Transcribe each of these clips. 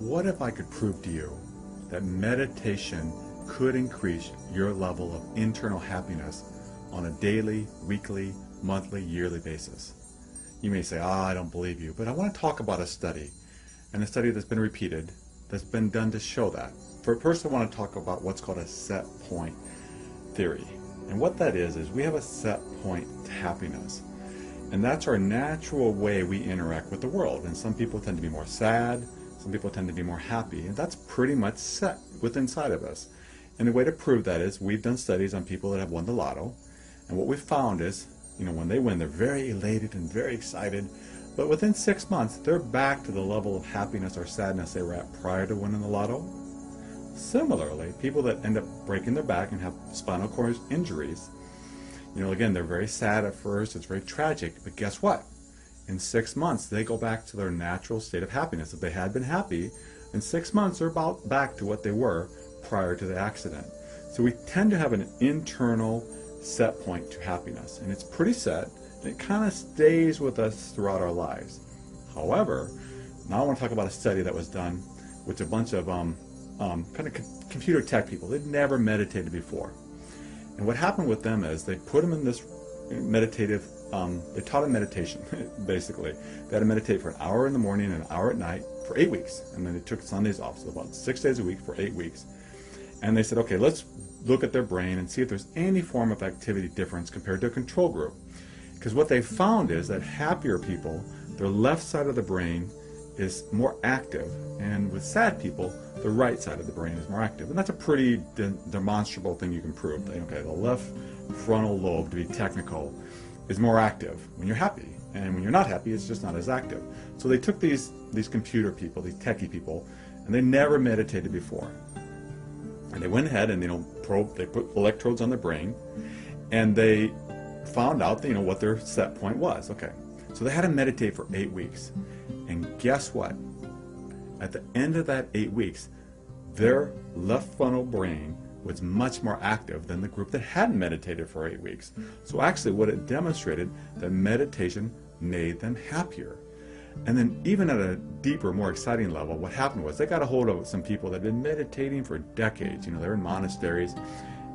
What if I could prove to you that meditation could increase your level of internal happiness on a daily, weekly, monthly, yearly basis? You may say, I don't believe you, but I want to talk about a study, and a study that's been repeated, that's been done to show that. First I want to talk about what's called a set point theory. And what that is we have a set point to happiness. And that's our natural way we interact with the world. And some people tend to be more sad, some people tend to be more happy, and that's pretty much set within inside of us. And the way to prove that is we've done studies on people that have won the lotto, and what we've found is, when they win, they're very elated and very excited, but within 6 months, they're back to the level of happiness or sadness they were at prior to winning the lotto. Similarly, people that end up breaking their back and have spinal cord injuries, again, they're very sad at first, it's very tragic, but guess what? In 6 months, they go back to their natural state of happiness. If they had been happy, in 6 months, they're about back to what they were prior to the accident. So we tend to have an internal set point to happiness, and it's pretty set, and it kind of stays with us throughout our lives. However, now I want to talk about a study that was done with a bunch of computer tech people. They'd never meditated before. And what happened with them is they put them in this meditative, they taught them meditation, basically. They had to meditate for an hour in the morning and an hour at night for 8 weeks. And then they took Sundays off, so about 6 days a week for 8 weeks. And they said, okay, let's look at their brain and see if there's any form of activity difference compared to a control group. Because what they found is that happier people, their left side of the brain is more active, and with sad people, the right side of the brain is more active. And that's a pretty demonstrable thing you can prove. Okay, the left frontal lobe, to be technical, is more active when you're happy, and when you're not happy, it's just not as active. So they took these computer people, these techie people, and they never meditated before. And they went ahead and they put electrodes on their brain, and they found out what their set point was. Okay, so they had to meditate for 8 weeks, and guess what? At the end of that 8 weeks, their left frontal brain was much more active than the group that hadn't meditated for 8 weeks. So actually what it demonstrated, that meditation made them happier. And then even at a deeper, more exciting level, what happened was they got a hold of some people that had been meditating for decades. They were in monasteries,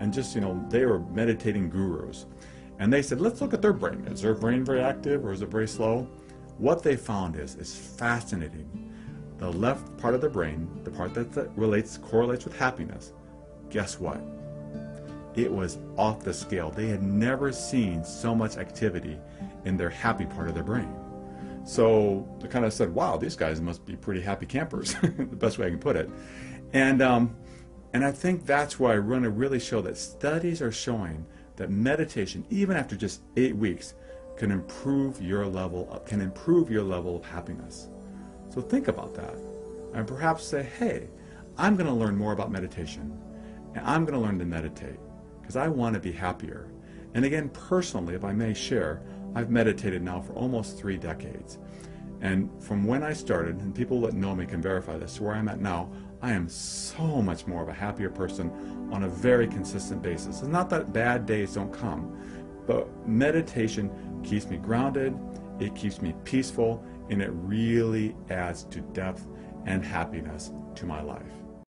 and just, they were meditating gurus. And they said, let's look at their brain. Is their brain very active or is it very slow? What they found is fascinating. The left part of the brain, the part that correlates with happiness, guess what? It was off the scale. They had never seen so much activity in their happy part of their brain. So they kind of said, wow, these guys must be pretty happy campers, the best way I can put it. And I think that's why I want to really show that studies are showing that meditation, even after just 8 weeks, can improve your level of happiness. So think about that, and perhaps say, hey, I'm going to learn more about meditation, and I'm going to learn to meditate, because I want to be happier. And again, personally, if I may share, I've meditated now for almost 3 decades. And from when I started, and people that know me can verify this, to where I'm at now, I am so much more of a happier person on a very consistent basis. It's not that bad days don't come, but meditation keeps me grounded, it keeps me peaceful, and it really adds to depth and happiness to my life.